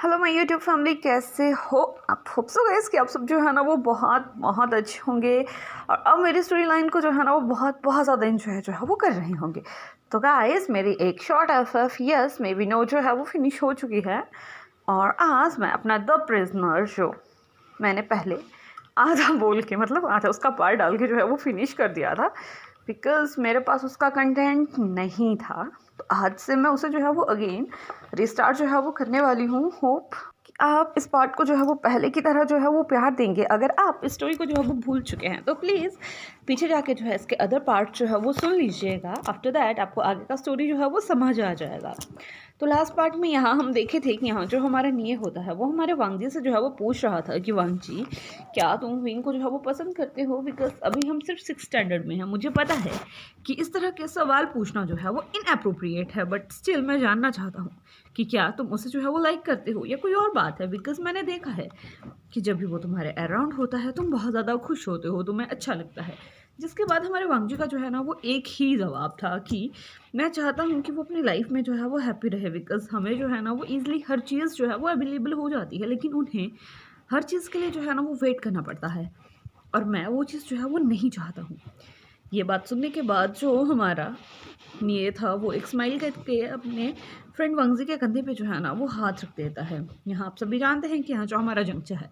Hello my YouTube family, कैसे हो आप? होप सो गाइस कि आप सब जो है ना वो बहुत बहुत अच्छे होंगे और अब मेरी स्टोरी लाइन को जो है ना वो बहुत बहुत ज़्यादा इंजॉय जो है वो कर रहे होंगे। तो गाइस मेरी एक short F yes maybe no जो है वो फिनिश हो चुकी है और आज मैं अपना द प्रिजनर जो मैंने पहले आधा बोल के मतलब आधा उसका पार्ट डाल के जो है वो फिनिश कर दिया था बिकॉज़ मेरे पास उसका कंटेंट नहीं था। तो आज से मैं उसे जो है वो अगेन रिस्टार्ट जो है वो करने वाली हूँ। होप कि आप इस पार्ट को जो है वो पहले की तरह जो है वो प्यार देंगे। अगर आप इस स्टोरी को जो है वो भूल चुके हैं तो प्लीज़ पीछे जाके जो है इसके अदर पार्ट जो है वो सुन लीजिएगा। आफ्टर दैट आपको आगे का स्टोरी जो है वो समझ आ जाएगा। तो लास्ट पार्ट में यहाँ हम देखे थे कि यहाँ जो हमारा निये होता है वो हमारे वांग जी से जो है वो पूछ रहा था कि वांग जी क्या तुम विंग को जो है वो पसंद करते हो, बिकॉज अभी हम सिर्फ 6 स्टैंडर्ड में हैं। मुझे पता है कि इस तरह के सवाल पूछना जो है वो इनअप्रोप्रिएट है, बट स्टिल मैं जानना चाहता हूँ कि क्या तुम उसे जो है वो लाइक करते हो या कोई और बात है। बिकॉज मैंने देखा है कि जब भी वो तुम्हारे अराउंड होता है तुम बहुत ज़्यादा खुश होते हो, तुम्हें अच्छा लगता है। जिसके बाद हमारे वांग जी का जो है ना वो एक ही जवाब था कि मैं चाहता हूँ कि वो अपनी लाइफ में जो है वो हैप्पी रहे, बिकॉज हमें जो है ना वो ईज़िली हर चीज़ जो है वो अवेलेबल हो जाती है, लेकिन उन्हें हर चीज़ के लिए जो है ना वो वेट करना पड़ता है और मैं वो चीज़ जो है वो नहीं चाहता हूँ। ये बात सुनने के बाद जो हमारा ये था वो एक स्माइल करके अपने फ्रेंड वांगजी के कंधे पे जो है ना वो हाथ रख देता है। यहाँ आप सभी जानते हैं कि यहाँ जो हमारा जंगचा है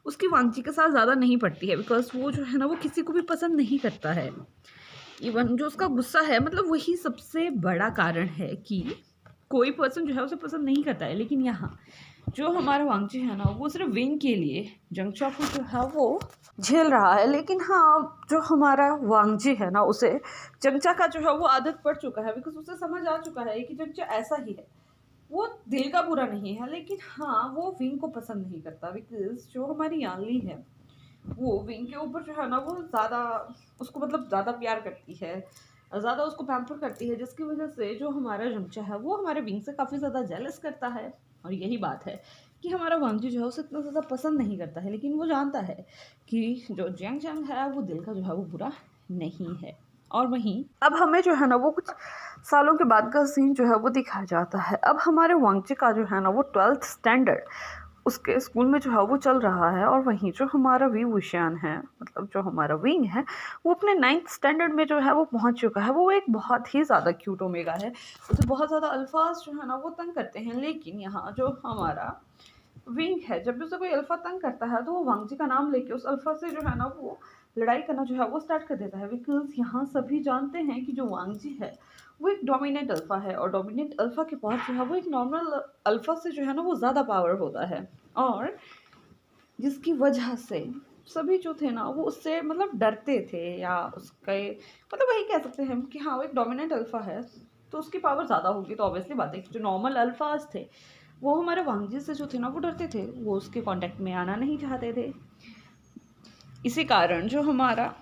उसकी वांगजी के साथ ज़्यादा नहीं पड़ती है, बिकॉज वो जो है ना वो किसी को भी पसंद नहीं करता है। इवन जो उसका गुस्सा है मतलब वही सबसे बड़ा कारण है कि कोई पर्सन जो है उसे पसंद नहीं करता है। लेकिन यहाँ जो हमारा वांगजी है ना वो सिर्फ विंग के लिए जंगचा को जो है वो झेल रहा है। लेकिन हाँ, जो हमारा वांगजी है ना उसे जंगचा का जो है वो आदत पड़ चुका है, बिकॉज उसे समझ आ चुका है कि जंगचा ऐसा ही है। वो दिल का बुरा नहीं है, लेकिन हाँ वो विंग को पसंद नहीं करता, बिकॉज जो हमारी यानली है वो विंग के ऊपर जो है ना वो ज़्यादा उसको मतलब ज़्यादा प्यार करती है, ज़्यादा उसको पैम्पर करती है, जिसकी वजह से जो हमारा जंगचा है वो हमारे विंग से काफ़ी ज़्यादा जेलस करता है। और यही बात है कि हमारा वांगजी जो है उसे इतना ज़्यादा पसंद नहीं करता है, लेकिन वो जानता है कि जो जंग जंग है वो दिल का जो है वो बुरा नहीं है। और वहीं अब हमें जो है ना वो कुछ सालों के बाद का सीन जो है वो दिखाया जाता है। अब हमारे वांगजी का जो है ना वो 12th स्टैंडर्ड उसके स्कूल में जो है वो चल रहा है और वहीं जो हमारा वी वुशियान है मतलब जो हमारा विंग है वो अपने 9th स्टैंडर्ड में जो है वो पहुंच चुका है। वो एक बहुत ही ज़्यादा क्यूट ओमेगा है, उसे बहुत ज़्यादा अल्फाज जो है ना वो तंग करते हैं। लेकिन यहाँ जो हमारा विंग है जब भी उसे कोई अल्फा तंग करता है तो वो वांगजी का नाम लेके उस अल्फा से जो है ना वो लड़ाई करना जो है वो स्टार्ट कर देता है। बिकॉज यहाँ सभी जानते हैं कि जो वांगजी है वो एक डोमिनेंट अल्फा है और डोमिनेंट अल्फा के पास जो है वो एक नॉर्मल अल्फा से जो है ना वो ज़्यादा पावर होता है, और जिसकी वजह से सभी जो थे ना वो उससे मतलब डरते थे या उसके मतलब वही कह सकते हैं कि हाँ वो एक डोमिनेंट अल्फा है तो उसकी पावर ज़्यादा होगी। तो ऑब्वियसली बात है कि जो नॉर्मल अल्फाज थे वो हमारे वांगजी से जो थे ना वो डरते थे, वो उसके कांटेक्ट में आना नहीं चाहते थे। इसी कारण जो हमारा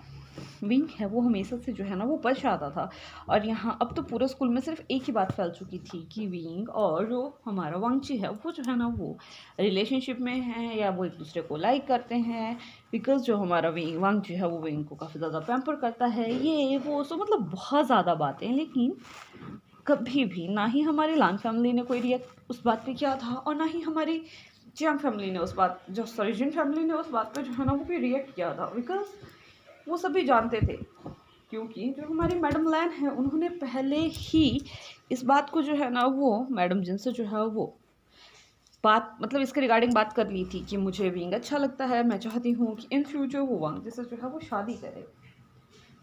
विंग है वो हमेशा से जो है ना वो बच आता था। और यहाँ अब तो पूरे स्कूल में सिर्फ एक ही बात फैल चुकी थी कि विंग और जो हमारा वांगची है वो जो है ना वो रिलेशनशिप में है या वो एक दूसरे को लाइक करते हैं। बिकॉज जो हमारा वांगची है वो विंग को काफ़ी ज़्यादा पैम्पर करता है, ये वो सो मतलब बहुत ज़्यादा बातें। लेकिन कभी भी ना ही हमारी लान फैमिली ने कोई रिएक्ट उस बात पे किया था और ना ही हमारी जियांग फैमिली ने उस बात जिन फैमिली ने उस बात पे जो है ना वो कोई रिएक्ट किया था। बिकॉज वो सभी जानते थे, क्योंकि जो हमारी मैडम लैन है उन्होंने पहले ही इस बात को जो है ना वो मैडम जिनसे जो है वो बात मतलब इसके रिगार्डिंग बात कर ली थी कि मुझे विंग अच्छा लगता है, मैं चाहती हूँ कि इन फ्यूचर वो वांग जैसे जो है वो शादी करे।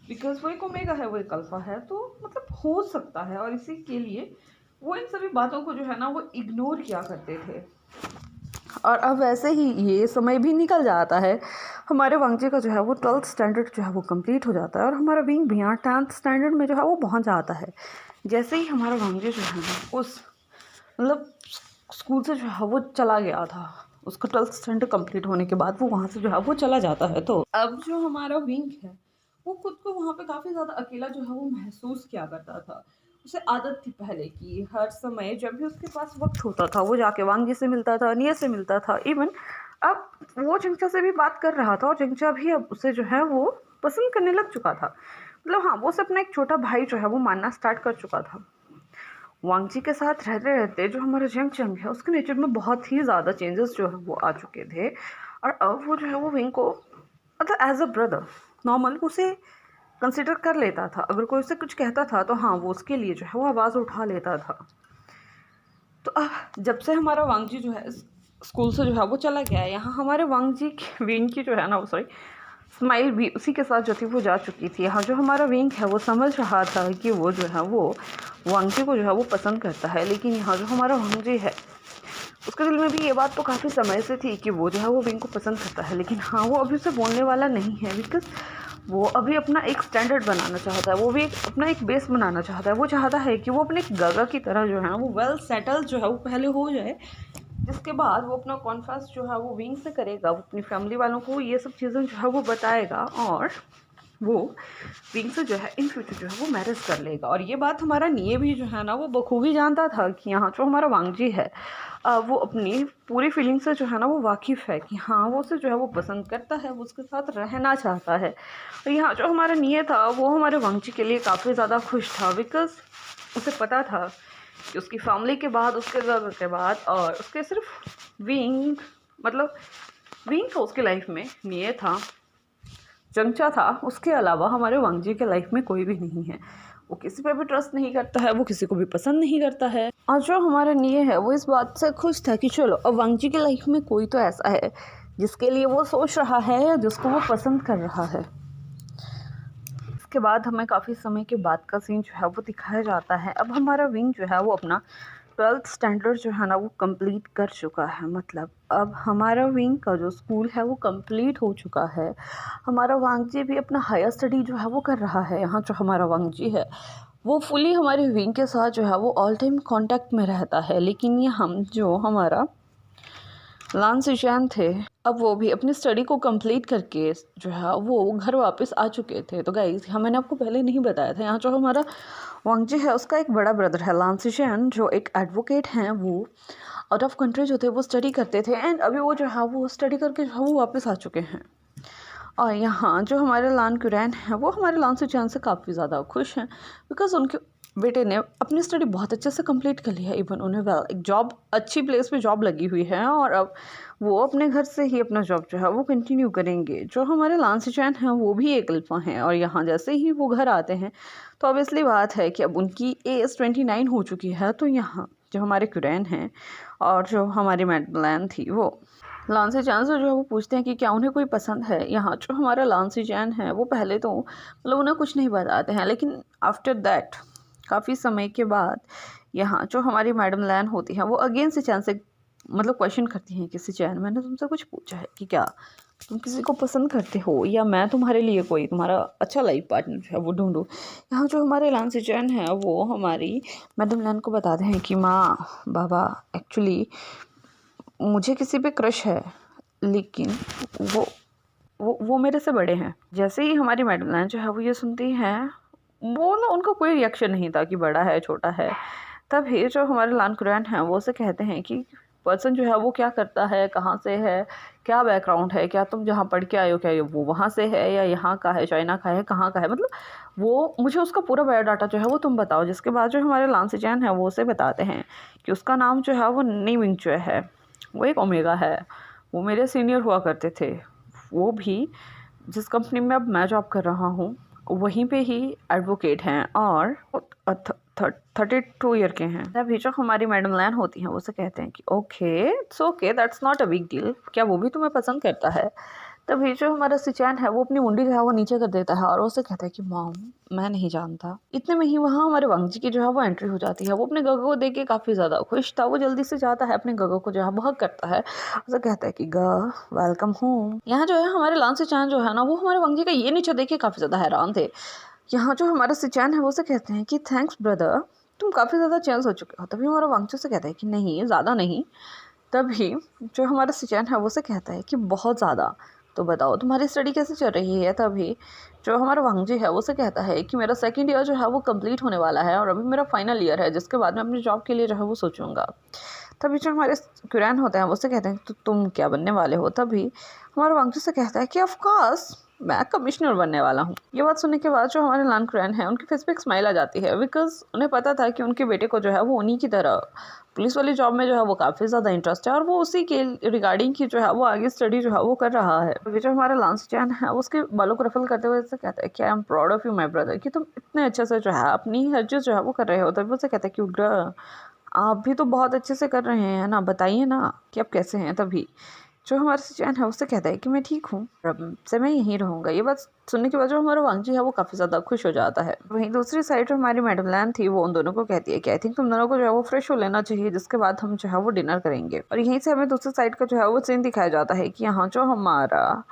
बिकॉज वो एक ओमेगा है, वो एक अल्फा है, तो मतलब हो सकता है। और इसी के लिए वो इन सभी बातों को जो है ना वो इग्नोर किया करते थे। और अब वैसे ही ये समय भी निकल जाता है, हमारे वांगजी का जो है वो 12th स्टैंडर्ड जो है वो कंप्लीट हो जाता है और हमारा विंग भी यहाँ 10th स्टैंडर्ड में जो है वो पहुँच जाता है। जैसे ही हमारा वांगजी जो है ना उस मतलब स्कूल से जो है वो चला गया था, उसका 12th स्टैंडर्ड कंप्लीट होने के बाद वो वहाँ से जो है वो चला जाता है। तो अब जो हमारा विंग है वो खुद को वहाँ पे काफ़ी ज़्यादा अकेला जो है वो महसूस किया करता था। उसे आदत थी पहले की हर समय जब भी उसके पास वक्त होता था वो जाके वांगजी से मिलता था, निया से मिलता था। इवन अब वो जिंगचा से भी बात कर रहा था और जिंगचा भी अब उसे जो है वो पसंद करने लग चुका था। मतलब हाँ वो उसे अपना एक छोटा भाई जो है वो मानना स्टार्ट कर चुका था। वांगजी के साथ रहते रहते जो हमारा जंग चंग है उसके नेचर में बहुत ही ज़्यादा चेंजेस जो है वो आ चुके थे। और अब वो जो है वो विंग को मतलब एज अ ब्रदर नॉर्मल उसे कंसिडर कर लेता था। अगर कोई उसे कुछ कहता था तो हाँ वो उसके लिए जो है वो आवाज़ उठा लेता था। तो अब जब से हमारा वांगजी जो है स्कूल से जो है वो चला गया है, यहाँ हमारे वांगजी की विंग की जो है ना सॉरी स्माइल भी उसी के साथ जो थी वो जा चुकी थी। यहाँ जो हमारा विंग है वो समझ रहा था कि वो जो है वो वांगजी को जो है वो पसंद करता है, लेकिन यहाँ जो हमारा वांगजी है उसके दिल में भी ये बात तो काफ़ी समय से थी कि वो जो है वो विंग को पसंद करता है, लेकिन हाँ वो अभी उसे बोलने वाला नहीं है बिकॉज वो अभी अपना एक स्टैंडर्ड बनाना चाहता है, वो भी अपना एक बेस बनाना चाहता है। वो चाहता है कि वो अपने गगा की तरह जो है ना वो वेल सेटल जो है वो पहले हो जाए, जिसके बाद वो अपना कॉन्फेस जो है वो विंग से करेगा, वो अपनी फैमिली वालों को ये सब चीज़ें जो है वो बताएगा और वो विंग से जो है इन फ्यूचर जो है वो मैरिज कर लेगा। और ये बात हमारा निये भी जो है ना वो बखूबी जानता था कि यहाँ जो हमारा वांगजी है वो अपनी पूरी फीलिंग से जो है ना वो वाकिफ़ है कि हाँ वो उसे जो है वो पसंद करता है, वो उसके साथ रहना चाहता है। और यहाँ जो हमारा निये था वो हमारे वांगजी के लिए काफ़ी ज़्यादा खुश था बिकॉज उसे पता था कि उसकी फैमिली के बाद उसके घर के बाद और उसके सिर्फ विंग मतलब विंग था उसकी लाइफ में, निये था, चंचा था, उसके अलावा हमारे वांगजी के लाइफ में कोई भी नहीं है। वो किसी पे भी ट्रस्ट नहीं करता है, वो किसी को भी पसंद नहीं करता है। और जो हमारा निये है वो इस बात से खुश था कि चलो अब वांगजी की लाइफ में कोई तो ऐसा है जिसके लिए वो सोच रहा है या जिसको वो पसंद कर रहा है। इसके बाद हमें काफ़ी समय के बाद का सीन जो है वो दिखाया जाता है। अब हमारा विंग जो है वो अपना 12th स्टैंडर्ड जो है ना वो कंप्लीट कर चुका है, मतलब अब हमारा विंग का जो स्कूल है वो कंप्लीट हो चुका है। हमारा वांगजी भी अपना हायर स्टडी जो है वो कर रहा है। यहाँ जो हमारा वांगजी है वो फुली हमारे विंग के साथ जो है वो ऑल टाइम कांटेक्ट में रहता है, लेकिन ये हम जो हमारा लान सिचैन थे अब वो भी अपनी स्टडी को कंप्लीट करके जो है वो घर वापस आ चुके थे। तो गाइस हाँ मैंने आपको पहले नहीं बताया था, यहाँ जो हमारा वांगजी है उसका एक बड़ा ब्रदर है लान सिचैन जो एक एडवोकेट हैं। वो आउट ऑफ कंट्री जो थे वो स्टडी करते थे एंड अभी वो जो है वो स्टडी करके जो है वो वापस आ चुके हैं। और यहाँ जो हमारे लान कुरैन है वो हमारे लान सिचैन से काफ़ी ज़्यादा खुश हैं बिकॉज उनके बेटे ने अपनी स्टडी बहुत अच्छे से कंप्लीट कर लिया। इवन उन्हें एक जॉब अच्छी प्लेस पे जॉब लगी हुई है और अब वो अपने घर से ही अपना जॉब जो है वो कंटिन्यू करेंगे। जो हमारे लान सिचैन हैं वो भी एक अल्फा हैं और यहाँ जैसे ही वो घर आते हैं तो ऑब्वियसली बात है कि अब उनकी एज 29 हो चुकी है। तो यहाँ जो हमारे कुरैन हैं और जो हमारी मैडलान थी वो लान सिचैन से जो है वो पूछते हैं कि क्या उन्हें कोई पसंद है। यहाँ जो हमारा लान सिचैन है वो पहले तो मतलब उन्हें कुछ नहीं बताते हैं, लेकिन आफ्टर दैट काफ़ी समय के बाद यहाँ जो हमारी मैडम लैन होती हैं वो अगेन सिचैन से मतलब क्वेश्चन करती हैं कि सिचैन मैंने तुमसे कुछ पूछा है कि क्या तुम किसी को पसंद करते हो या मैं तुम्हारे लिए कोई तुम्हारा अच्छा लाइफ पार्टनर जो है वो ढूंढूं। यहाँ जो हमारे लान सिचैन है वो हमारी मैडम लैन को बताते हैं कि माँ बाबा एक्चुअली मुझे किसी पे क्रश है, लेकिन वो मेरे से बड़े हैं। जैसे ही हमारी मैडम लैन जो है वो ये सुनती हैं वो ना उनका कोई रिएक्शन नहीं था कि बड़ा है छोटा है। तभी जो हमारे लान कुरैन हैं वो उसे कहते हैं कि पर्सन जो है वो क्या करता है, कहाँ से है, क्या बैकग्राउंड है, क्या तुम जहाँ पढ़ के आए हो क्या वो वहाँ से है या यहाँ का है, चाइना का है, कहाँ का है, मतलब वो मुझे उसका पूरा बायोडाटा जो है वो तुम बताओ। जिसके बाद जो हमारे लान सिचैन है वो उसे बताते हैं कि उसका नाम जो है वो नी विंगचुए है, वो एक ओमेगा है, वो मेरे सीनियर हुआ करते थे, वो भी जिस कंपनी में अब मैं जॉब कर रहा हूँ वहीं पे ही एडवोकेट हैं और 32 ईयर के हैं। तभी जो हमारी मैडम लैन होती हैं वो से कहते हैं कि okay it's okay that's not a big deal, क्या वो भी तुम्हें पसंद करता है। तभी जो हमारा सिचैन है वो अपनी मुंडी जो है वो नीचे कर देता है और उसे कहता है कि मॉम मैं नहीं जानता। इतने में ही वहाँ हमारे वांगजी की जो है वो एंट्री हो जाती है। वो अपने गगो को देख के काफ़ी ज़्यादा खुश था। वो जल्दी से जाता है अपने गगो को जो है हग करता है, उसे कहता है कि ग वेलकम होम। यहाँ जो है हमारे लान सिचैन जो है ना वो हमारे वांगजी का ये नीचे देख के काफ़ी ज़्यादा हैरान थे। यहाँ जो हमारा सिचैन है वो उसे कहते हैं कि थैंक्स ब्रदर तुम काफ़ी ज़्यादा चेंज हो चुके हो। तभी हमारा वांगजी से कहता है कि नहीं ज़्यादा नहीं। तभी जो हमारा सिचैन है वो उसे कहता है कि बहुत ज़्यादा, तो बताओ तुम्हारी स्टडी कैसे चल रही है। तभी जो हमारा वांगजी है वो उसे कहता है कि मेरा सेकंड ईयर जो है वो कंप्लीट होने वाला है और अभी मेरा फाइनल ईयर है, जिसके बाद मैं अपनी जॉब के लिए जो है वो सोचूंगा। तभी जो हमारे क्यूरैन होते हैं वो उससे कहते हैं तो तुम क्या बनने वाले हो। तभी हमारा वांगजी से कहता है कि ऑफ कोर्स मैं कमिश्नर बनने वाला हूँ। ये बात सुनने के बाद जो हमारे लान क्यूरैन है उनके फेस पे एक स्माइल आ जाती है, बिकॉज उन्हें पता था कि उनके बेटे को जो है वो उन्हीं की तरह पुलिस वाली जॉब में जो है वो काफ़ी ज़्यादा इंटरेस्ट है और वो उसी के रिगार्डिंग की जो है वो आगे स्टडी जो है वो कर रहा है। अभी जो हमारा लांस चैन है उसके बालों को रफल करते हुए से कहता है कि I am proud of you my brother, कि तुम इतने अच्छे से जो है अपनी हर चीज़ जो है वो कर रहे हो। तभी उसे कहता है कि उग्र आप भी तो बहुत अच्छे से कर रहे हैं ना, बताइए ना कि आप कैसे हैं। तभी जो हमारा सिचुएन है उससे कहता है कि मैं ठीक हूँ, अब से मैं यहीं रहूँगा। ये बात सुनने के बाद जो हमारा वांगजी है वो काफ़ी ज़्यादा खुश हो जाता है। वहीं दूसरी साइड जो हमारी मैडम लैन थी वो उन दोनों को कहती है कि आई थिंक तुम दोनों को जो है वो फ्रेश हो लेना चाहिए, जिसके बाद हम जो है वो डिनर करेंगे। और यहीं से हमें दूसरी साइड का जो है वो सीन दिखाया जाता है कि यहाँ जो हमारा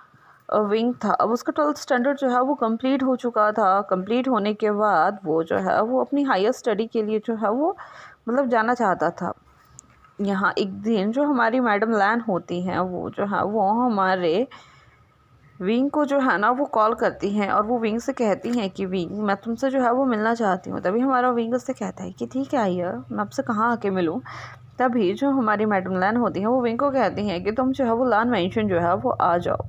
विंग था अब उसका 12th स्टैंडर्ड जो है वो कंप्लीट हो चुका था। कंप्लीट होने के बाद वो जो है वो अपनी हायर स्टडी के लिए जो है वो मतलब जाना चाहता था। यहाँ एक दिन जो हमारी मैडम लैन होती हैं वो जो है वो हमारे विंग को जो है ना वो कॉल करती हैं और वो विंग से कहती हैं कि विंग मैं तुमसे जो है वो मिलना चाहती हूँ। तभी हमारा विंग उससे कहता है कि ठीक है आइए, मैं आपसे कहाँ आके मिलूँ। तभी जो हमारी मैडम लैन होती हैं वो विंग को कहती हैं कि तुम जो है वो लान मेंशन जो है वो आ जाओ।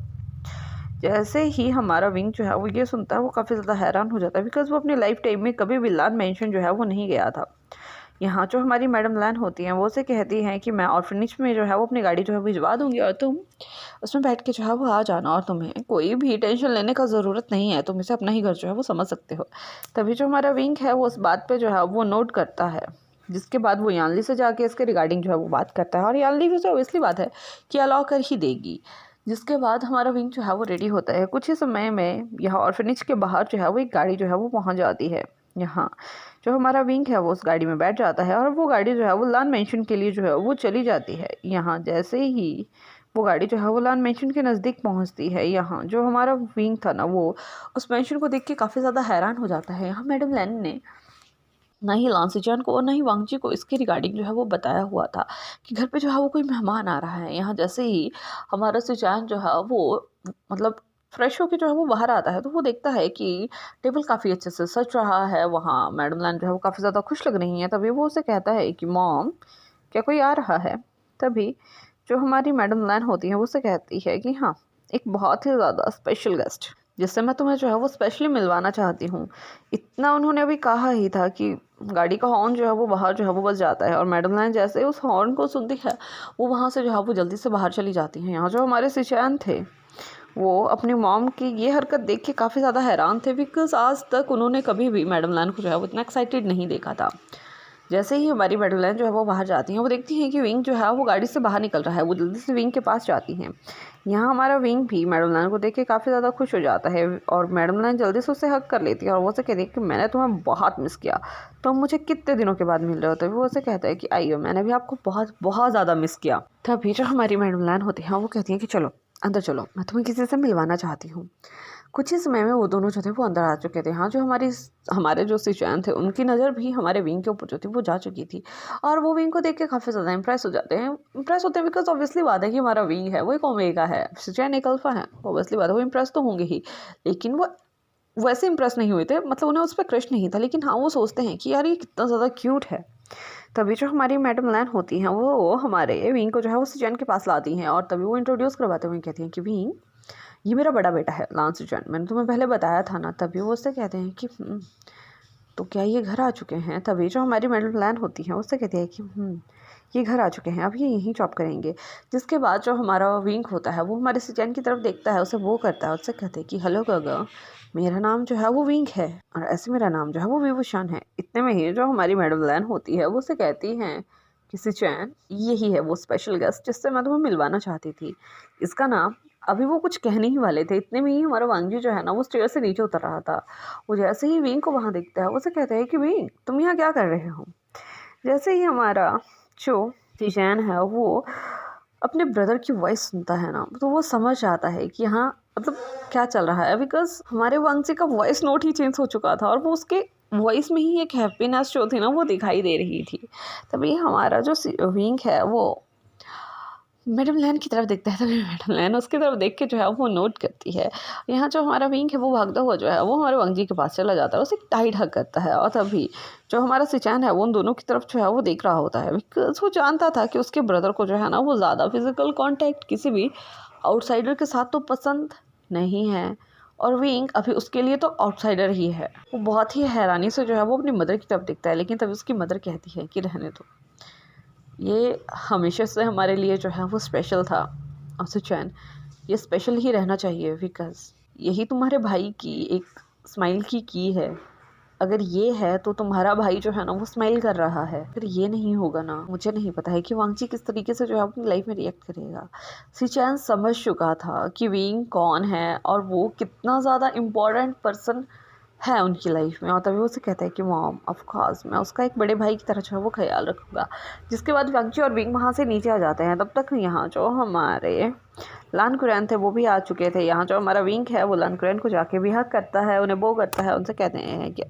जैसे ही हमारा विंग जो है वो ये सुनता है वो काफ़ी ज़्यादा हैरान हो जाता है, बिकॉज़ वो अपनी लाइफ टाइम में कभी भी लान मेंशन जो है वो नहीं गया था। यहाँ जो हमारी मैडम लैन होती हैं वो उसे कहती हैं कि मैं ऑर्फनेज में जो है वो अपनी गाड़ी जो है भिजवा दूँगी और तुम उसमें बैठ के जो है वो आ जाना और तुम्हें कोई भी टेंशन लेने का ज़रूरत नहीं है, तुम इसे अपना ही घर जो है वो समझ सकते हो। तभी जो हमारा विंग है वो उस बात पे जो है वो नोट करता है, जिसके बाद वो यानली से जाके इसके रिगार्डिंग जो है वो बात करता है और यानली भी तो ऑब्वियसली बात है कि अलाउ कर ही देगी। जिसके बाद हमारा विंग जो है वो रेडी होता है। कुछ ही समय में यहाँ ऑर्फनेज के बाहर जो है वो एक गाड़ी जो है वो पहुँच जाती है। यहाँ जो हमारा विंग है वो उस गाड़ी में बैठ जाता है और वो गाड़ी जो है वो लान मेंशन के लिए जो है वो चली जाती है। यहाँ जैसे ही वो गाड़ी जो है वो लान मेंशन के नज़दीक पहुँचती है, यहाँ जो हमारा विंग था ना वो उस मेंशन को देख के काफ़ी ज़्यादा हैरान हो जाता है। यहाँ मैडम लैन ने ना ही लान सिचुएन को और ना ही वांगजी को इसके रिगार्डिंग जो है वो बताया हुआ था कि घर पे जो है वो कोई मेहमान आ रहा है। यहाँ जैसे ही हमारा सिचुएन जो है वो मतलब फ्रेश होकर जो है वो बाहर आता है तो वो देखता है कि टेबल काफ़ी अच्छे से सज रहा है। वहाँ मैडम लैन जो है वो काफ़ी ज़्यादा खुश लग रही हैं। तभी वो उसे कहता है कि मॉम क्या कोई आ रहा है। तभी जो हमारी मैडम लैन होती है वो उसे कहती है कि हाँ, एक बहुत ही ज़्यादा स्पेशल गेस्ट जिससे मैं तुम्हें जो है वो स्पेशली मिलवाना चाहती हूँ। इतना उन्होंने अभी कहा ही था कि गाड़ी का हॉर्न जो है वो बाहर जो है वो बज जाता है और मैडम लैन जैसे उस हॉर्न को सुनती है वो वहाँ से जो है वो जल्दी से बाहर चली जाती हैं। यहाँ जो हमारे सिचुएन थे वो अपनी मॉम की ये हरकत देख के काफ़ी ज़्यादा हैरान थे, बिकॉज आज तक उन्होंने कभी भी मैडम लैन को जो है वो इतना एक्साइटेड नहीं देखा था। जैसे ही हमारी मैडम लैन जो है वो बाहर जाती हैं वो देखती हैं कि विंग जो है वो गाड़ी से बाहर निकल रहा है। वो जल्दी से विंग के पास जाती हैं। यहाँ हमारा विंग भी मैडम लैन को देख के काफ़ी ज़्यादा खुश हो जाता है और मैडम लैन जल्दी से उसे हक कर लेती है और वो उसे कहती है कि मैंने तुम्हें बहुत मिस किया, तुम मुझे कितने दिनों के बाद मिल रहे हो। तभी वो उसे कहता है कि आइए, मैंने भी आपको बहुत बहुत ज़्यादा मिस किया। तभी जो हमारी मैडम लैन होती हैं वो कहती हैं कि चलो अंदर चलो, मैं तुम्हें किसी से मिलवाना चाहती हूँ। कुछ ही समय में वो दोनों जो थे वो अंदर आ चुके थे। हाँ, जो हमारे जो सिचुएन थे उनकी नज़र भी हमारे विंग के ऊपर जो थी वो जा चुकी थी और वो विंग को देख के काफ़ी ज़्यादा इंप्रेस हो जाते हैं। इंप्रेस होते हैं बिकॉज ऑब्वियसली बात है कि हमारा विंग है वो एक ओमेगा है, सिचुएन एक अल्फा है, ऑब्वियसली बात है वो इंप्रेस तो होंगे ही। लेकिन वो वैसे इंप्रेस नहीं हुए थे, मतलब उन्हें उस पर क्रश नहीं था, लेकिन हाँ वो सोचते हैं कि यार ये कितना ज़्यादा क्यूट है। तभी जो हमारी मैडम लैन होती हैं वो हमारे विंग को जो है वो सिचुएन के पास लाती हैं और तभी वो इंट्रोड्यूस करवाते हुए कहती हैं कि विंग ये मेरा बड़ा बेटा है लान सिचुएन, मैंने तुम्हें पहले बताया था ना। तभी वो उससे कहते हैं कि तो क्या ये घर आ चुके हैं। तभी जो हमारी मैडम लैन होती हैं उससे कहती है कि ये घर आ चुके हैं, अब ये यहीं जॉब करेंगे। जिसके बाद जो हमारा विंग होता है वो हमारे सिचुएन की तरफ देखता है, उसे वो करता है, उससे कहते हैं कि हेलो गगा, मेरा नाम जो है वो विंग है और ऐसे मेरा नाम जो है वो विभूषण है। इतने में ही जो हमारी मैडम लैन होती है वो उसे कहती हैं कि सिचुएन यही है वो स्पेशल गेस्ट जिससे मैं तुम्हें मिलवाना चाहती थी, इसका नाम। अभी वो कुछ कहने ही वाले थे, इतने में ही हमारा वांगजी जो है ना वो स्टेयर से नीचे उतर रहा था। वो जैसे ही विंग को वहाँ देखता है उसे कहता है कि विंग तुम यहाँ क्या कर रहे हो। जैसे ही हमारा जो सिचुएन है वो अपने ब्रदर की वॉइस सुनता है ना तो वो समझ आता है कि हाँ मतलब क्या चल रहा है, बिकॉज हमारे वांगजी का वॉइस नोट ही चेंज हो चुका था और वो उसके वॉइस में ही एक हैप्पीनेस जो थी ना वो दिखाई दे रही थी। तभी हमारा जो विंग है वो मैडम लैन की तरफ देखता है, तभी मैडम लैन उसकी तरफ देख के जो है वो नोट करती है। यहाँ जो हमारा विंग है वो भागता हुआ जो है वो हमारे वांग जी के पास चला जाता है, उसे टाइट हग करता है। और तभी जो हमारा सिचैन है वो उन दोनों की तरफ जो है वो देख रहा होता है, बिकॉज वो जानता था कि उसके ब्रदर को जो है ना वो ज़्यादा फिजिकल कॉन्टैक्ट किसी भी आउटसाइडर के साथ तो पसंद नहीं है, और विंग अभी उसके लिए तो आउटसाइडर ही है। वो बहुत ही हैरानी से जो है वो अपनी मदर की तरफ देखता है, लेकिन तभी उसकी मदर कहती है कि रहने दो, ये हमेशा से हमारे लिए जो है वो स्पेशल था। और सुचैन, ये स्पेशल ही रहना चाहिए, बिकॉज यही तुम्हारे भाई की एक स्माइल की है। अगर ये है तो तुम्हारा भाई जो है ना वो स्माइल कर रहा है, फिर ये नहीं होगा ना। मुझे नहीं पता है कि वांगची किस तरीके से जो है अपनी लाइफ में रिएक्ट करेगा। सिचैन समझ चुका था कि विंग कौन है और वो कितना ज़्यादा इम्पोर्टेंट पर्सन है उनकी लाइफ में। और तभी वो उसे कहता है कि मॉम ऑफ कोर्स मैं उसका एक बड़े भाई की तरह जो है वो ख्याल रखूँगा। जिसके बाद वांगची और विंग वहाँ से नीचे आ जाते हैं। तब तक यहाँ जो हमारे लान कुरैन थे वो भी आ चुके थे। यहाँ जो हमारा विंग है वो लान कुरैन को जाके भी हक करता है, उन्हें बो करता है, उनसे कहते हैं कि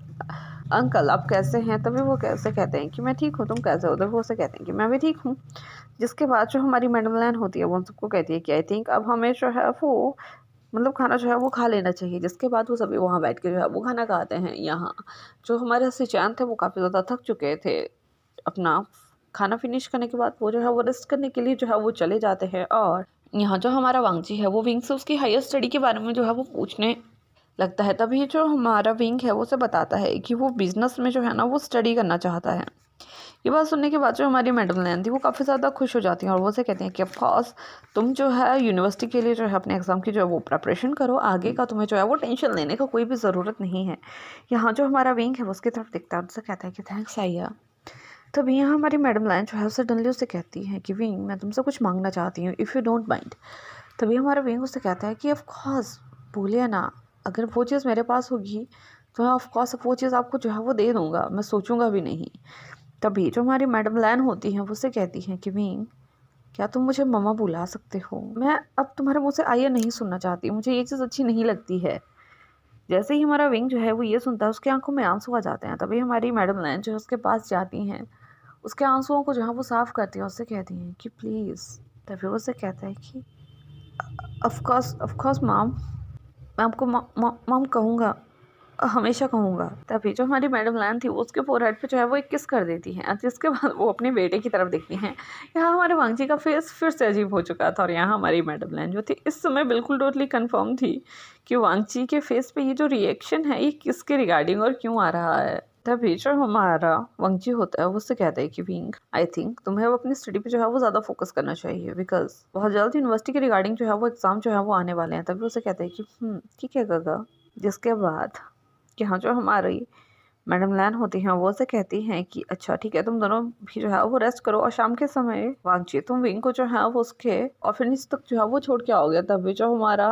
अंकल आप कैसे हैं। तभी वो कैसे कहते हैं कि मैं ठीक हूँ, तुम कैसे हो। तभी वो उसे कहते हैं कि मैं भी ठीक हूँ। जिसके बाद जो हमारी मैडम लैन होती है वो उन सबको कहती है कि आई थिंक अब हमें जो है वो मतलब खाना जो है वो खा लेना चाहिए। जिसके बाद वो सभी वहाँ बैठ के जो है वो खाना खाते हैं। यहाँ जो हमारे सिचैन थे वो काफ़ी ज़्यादा थक चुके थे। अपना खाना फिनिश करने के बाद वो जो है वो रेस्ट करने के लिए जो है वो चले जाते हैं। और यहाँ जो हमारा वांगजी है वो विंग से उसकी हायर स्टडी के बारे में जो है वो पूछने लगता है। तभी जो हमारा विंग है वो उसे बताता है कि वो बिज़नेस में जो है ना वो स्टडी करना चाहता है। ये बात सुनने के बाद जो हमारी मैडम लैन थी वो काफ़ी ज़्यादा खुश हो जाती हैं और वो से कहते हैं कि ऑफकोर्स तुम जो है यूनिवर्सिटी के लिए जो है अपने एग्ज़ाम की जो है वो प्रिपरेशन करो, आगे का तुम्हें जो है वो टेंशन लेने का कोई भी ज़रूरत नहीं है। यहाँ जो हमारा विंग है वो उसकी तरफ देखता है, उससे कहता है कि थैंक्स आइया। तभी यहाँ हमारी मैडम लैन जो है उससे डनली उससे कहती है कि विंग मैं तुमसे कुछ मांगना चाहती हूँ, इफ़ यू डोंट माइंड। तभी हमारा विंग उससे कहता है कि ऑफकोर्स बोलिए ना, अगर वो चीज़ मेरे पास होगी तो मैं ऑफकोर्स वो चीज़ आपको जो है वो दे दूँगा, मैं सोचूंगा भी नहीं। तभी जो हमारी मैडम लैन होती हैं वो उससे कहती हैं कि विंग क्या तुम मुझे मम्मा बुला सकते हो, मैं अब तुम्हारे मुँह से आइए नहीं सुनना चाहती, मुझे ये चीज़ अच्छी नहीं लगती है। जैसे ही हमारा विंग जो है वो ये सुनता है उसकी आंखों में आंसू आ जाते हैं। तभी हमारी मैडम लैन जो है उसके पास जाती हैं, उसके आंसुओं को जो है वो साफ़ करती हैं, उससे कहती हैं कि प्लीज़। तभी वो उससे कहता है कि ऑफ कोर्स मॉम, मैं आपको मॉम कहूँगा, हमेशा कहूँगा। तभी जो हमारी मैडम लैन थी वो उसके फोरहेड पे जो है वो एक किस कर देती हैं, जिसके बाद वो अपने बेटे की तरफ देखती हैं। यहाँ हमारे वांगजी का फेस फिर से अजीब हो चुका था और यहाँ हमारी मैडम लैन जो थी इस समय बिल्कुल टोटली कंफर्म थी कि वांगजी के फेस पे ये जो रिएक्शन है ये किसके रिगार्डिंग और क्यों आ रहा है। तभी जो हमारा वांगजी होता है वो उससे कहता है कि विंग आई थिंक तुम्हें वो अपनी स्टडी पे जो है वो ज़्यादा फोकस करना चाहिए, बिकॉज बहुत जल्द यूनिवर्सिटी के रिगार्डिंग जो है वो एग्ज़ाम जो है वो आने वाले हैं। तभी उसे कहता है कि ठीक है गगा। जिसके बाद यहाँ जो हमारी मैडम लैन होती हैं वो से कहती हैं कि अच्छा ठीक है, तुम दोनों भी जो है वो रेस्ट करो। और शाम के समय वांगजी तुम विंग को जो है वो उसके ऑफिस तक जो है वो छोड़ के आओगे। तभी जो हमारा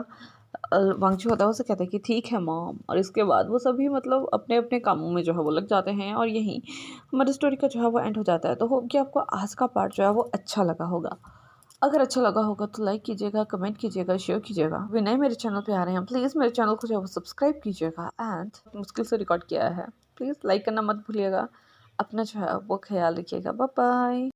वांगजी होता है उसे कहता है कि ठीक है मॉम। और इसके बाद वो सभी मतलब अपने अपने कामों में जो है वो लग जाते हैं और यहीं हमारी स्टोरी का जो है वो एंड हो जाता है। तो होप कि आपको आज का पार्ट जो है वो अच्छा लगा होगा। अगर अच्छा लगा होगा तो लाइक कीजिएगा, कमेंट कीजिएगा, शेयर कीजिएगा। अभी नए मेरे चैनल पे आ रहे हैं प्लीज़ मेरे चैनल को जो है वो सब्सक्राइब कीजिएगा। एंड मुश्किल से रिकॉर्ड किया है, प्लीज़ लाइक करना मत भूलिएगा। अपना जो है वो ख्याल रखिएगा। Bye bye.